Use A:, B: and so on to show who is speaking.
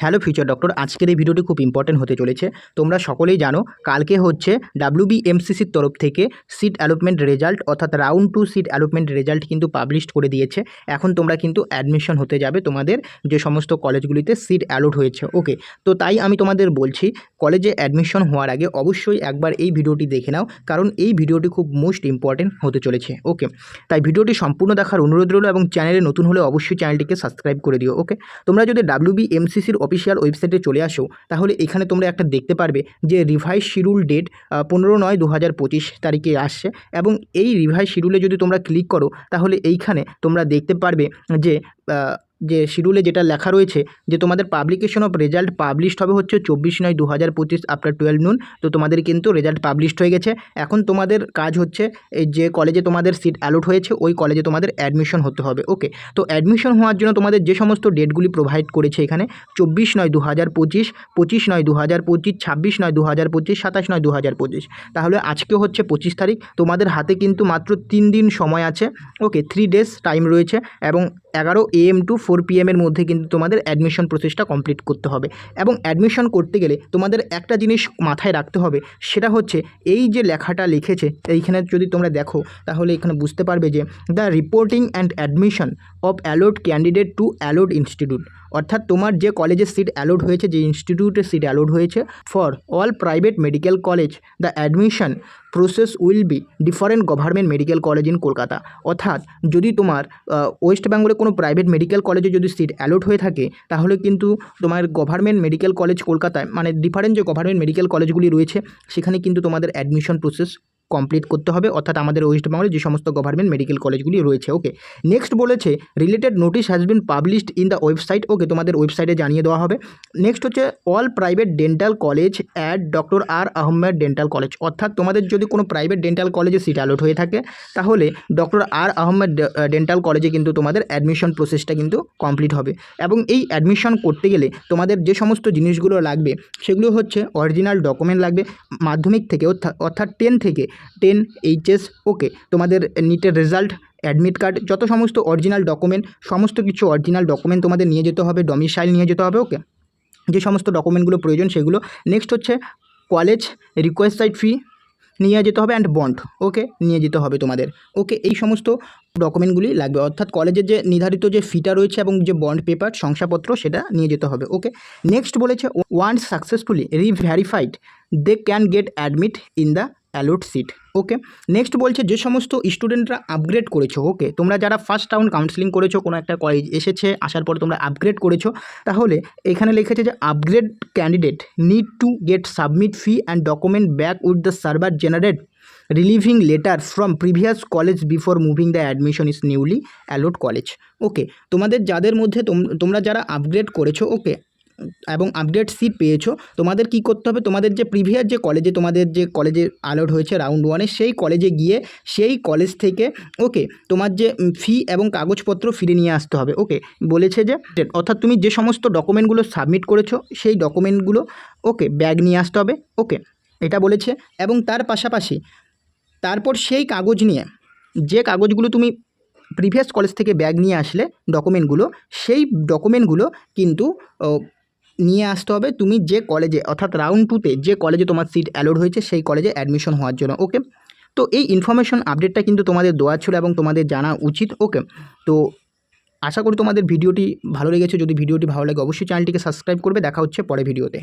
A: Hello future doctor, আজকের এই ভিডিওটি খুব ইম্পর্টেন্ট হতে চলেছে। তোমরা সকলেই জানো কালকে হচ্ছে WBMCCর তরফ থেকে সিট অ্যালটমেন্ট রেজাল্ট অর্থাৎ রাউন্ড 2 সিট অ্যালটমেন্ট রেজাল্ট কিন্তু পাবলিশ করে দিয়েছে। এখন তোমরা কিন্তু অ্যাডমিশন হতে যাবে তোমাদের যে সমস্ত কলেজগুলিতে সিট অ্যালট হয়েছে। ওকে, তো তাই আমি তোমাদের বলছি কলেজে অ্যাডমিশন হওয়ার আগে অবশ্যই একবার এই ভিডিওটি দেখে নাও, কারণ এই ভিডিওটি খুব মোস্ট ইম্পর্টেন্ট হতে চলেছে। ওকে, তাই ভিডিওটি সম্পূর্ণ দেখার অনুরোধ রইল এবং চ্যানেলে নতুন হলে অবশ্যই চ্যানেলটিকে সাবস্ক্রাইব করে দিও। ওকে, তোমরা যদি WBMCCর অফিসিয়াল ওয়েবসাইটে চলে আসো তাহলে এখানে তোমরা একটা দেখতে পারবে যে রিভাইজ শিডিউল ডেট 15/9/2025 তারিখে আসছে, এবং এই রিভাইজ শিডিউলে যদি তোমরা ক্লিক করো তাহলে এইখানে তোমরা দেখতে পারবে যে শিডিউলে যেটা লেখা রয়েছে যে তোমাদের পাবলিকেশন অফ রেজাল্ট পাবলিশড হবে হচ্ছে 24/9/2025 আফটার 12 নুন। তো তোমাদের কিন্তু রেজাল্ট পাবলিশড হয়ে গেছে। এখন তোমাদের কাজ হচ্ছে এই যে কলেজে তোমাদের সিট অ্যালট হয়েছে ওই কলেজে তোমাদের অ্যাডমিশন হতে হবে। ওকে, তো অ্যাডমিশন হওয়ার জন্য তোমাদের যে সমস্ত ডেটগুলি প্রোভাইড করেছে এখানে 24/9/2025, 25/9/2025, 26/9/2025, 27/9/2025, তাহলে আজকে হচ্ছে 25 তারিখ। তোমাদের হাতে কিন্তু মাত্র 3 দিন সময় আছে। ওকে, 3 ডেজ টাইম রয়েছে এবং 11 AM to 4 PM এর মধ্যে কিন্তু তোমাদের অ্যাডমিশন প্রসেসটা কমপ্লিট করতে হবে। এবং অ্যাডমিশন করতে গেলে তোমাদের একটা জিনিস মাথায় রাখতে হবে, সেটা হচ্ছে এই যে লেখাটা লিখেছে এইখানে যদি তোমরা দেখো তাহলে এখানে বুঝতে পারবে যে the reporting and admission of allowed candidate to allowed institute, অর্থাৎ তোমার যে কলেজে সিট অ্যালোড হয়েছে, যে ইনস্টিটিউটে সিট অ্যালোড হয়েছে for all private medical college, the admission process will be different government medical college in Kolkata. অর্থাৎ যদি তোমার ওয়েস্ট বেঙ্গলে কোনো প্রাইভেট মেডিকেল কলেজে যদি সিট অ্যালোট হয়ে থাকে তাহলে কিন্তু তোমার গভর্নমেন্ট মেডিকেল কলেজ কলকাতায়, মানে ডিফারেন্ট যে গভর্নমেন্ট মেডিকেল কলেজগুলি রয়েছে সেখানে কিন্তু তোমাদের অ্যাডমিশন প্রসেস কমপ্লিট করতে হবে, অর্থাৎ আমাদের ওয়েস্ট বেঙ্গলে যে সমস্ত গভর্নমেন্ট মেডিকেল কলেজগুলি রয়েছে। ওকে, নেক্সট বলেছে related notice has been published in the website. Okay, তোমাদের ওয়েবসাইটে জানিয়ে দেওয়া হবে। নেক্সট হচ্ছে all private dental college at doctor R Ahmed dental college, অর্থাৎ তোমাদের যদি কোনো প্রাইভেট ডেন্টাল কলেজে সিট অ্যালট হয়ে থাকে তাহলে ডক্টর আর আহমেদ ডেন্টাল কলেজে কিন্তু তোমাদের অ্যাডমিশন প্রসেসটা কিন্তু কমপ্লিট হবে। এবং এই অ্যাডমিশন করতে গেলে তোমাদের যে সমস্ত জিনিসগুলো লাগবে সেগুলো হচ্ছে অরিজিনাল ডকুমেন্ট লাগবে মাধ্যমিক থেকে, অর্থাৎ 10 থেকে 10 HS। ওকে, তোমাদের নিটের রেজাল্ট, অ্যাডমিট কার্ড, যত সমস্ত অরিজিনাল ডকুমেন্ট, সমস্ত কিছু অরিজিনাল ডকুমেন্ট তোমাদের নিয়ে যেতে হবে, ডমিসাইল নিয়ে যেতে হবে। ওকে, যে সমস্ত ডকুমেন্টগুলো প্রয়োজন সেগুলো। নেক্সট হচ্ছে কলেজ রিকোয়েস্ট সাইট ফি নিয়ে যেতে হবে অ্যান্ড বন্ড। ওকে, নিয়ে যেতে হবে তোমাদের। ওকে, এই সমস্ত ডকুমেন্টগুলি লাগবে, অর্থাৎ কলেজের যে নির্ধারিত যে ফিটা রয়েছে এবং যে বন্ড পেপার শংসাপত্র সেটা নিয়ে যেতে হবে। ওকে, নেক্সট বলেছে once successfully reverified they can get admit in the allot seat. Okay, next বলছে যে সমস্ত স্টুডেন্টরা আপগ্রেড করেছো, ওকে, তোমরা যারা ফার্স্ট রাউন্ড কাউন্সেলিং করেছো, কোনো একটা কলেজ এসেছে, আসার পর তোমরা আপগ্রেড করেছো, তাহলে এখানে লিখেছে যে upgrade candidate need to get submit fee and document back with the server generate relieving letter from previous college before moving the admission is newly allot college. Okay, তোমাদের যাদের মধ্যে তোমরা যারা আপগ্রেড করেছো, ওকে, এবং আপডেট সিট পেয়েছো, তোমাদের কি করতে হবে, তোমাদের যে প্রিভিয়াস যে কলেজে তোমাদের যে কলেজে অ্যালট হয়েছে রাউন্ড 1-এ সেই কলেজে গিয়ে সেই কলেজ থেকে ওকে তোমার যে ফি এবং কাগজপত্র ফিরে নিয়ে আসতে হবে। ওকে, বলেছে যে অর্থাৎ তুমি যে সমস্ত ডকুমেন্টগুলো সাবমিট করেছো সেই ডকুমেন্টগুলো ওকে ব্যাগ নিয়ে আসতে হবে। ওকে, এটা বলেছে। এবং তার পাশাপাশি তারপর সেই কাগজ নিয়ে, যে কাগজগুলো তুমি প্রিভিয়াস কলেজ থেকে ব্যাগ নিয়ে আসলে ডকুমেন্টগুলো, সেই ডকুমেন্টগুলো কিন্তু নিয়ে আসতে হবে তুমি যে কলেজে, অর্থাৎ রাউন্ড 2-তে যে কলেজে তোমার সিট অ্যালোড হয়েছে সেই কলেজে অ্যাডমিশন হওয়ার জন্য। ওকে, তো এই ইনফরমেশন আপডেটটা কিন্তু তোমাদের দেওয়া ছিল এবং তোমাদের জানা উচিত। ওকে, তো আশা করি তোমাদের ভিডিওটি ভালো লেগেছে। যদি ভিডিওটি ভালো লাগে অবশ্যই চ্যানেলটিকে সাবস্ক্রাইব করবে। দেখা হচ্ছে পরে ভিডিওতে।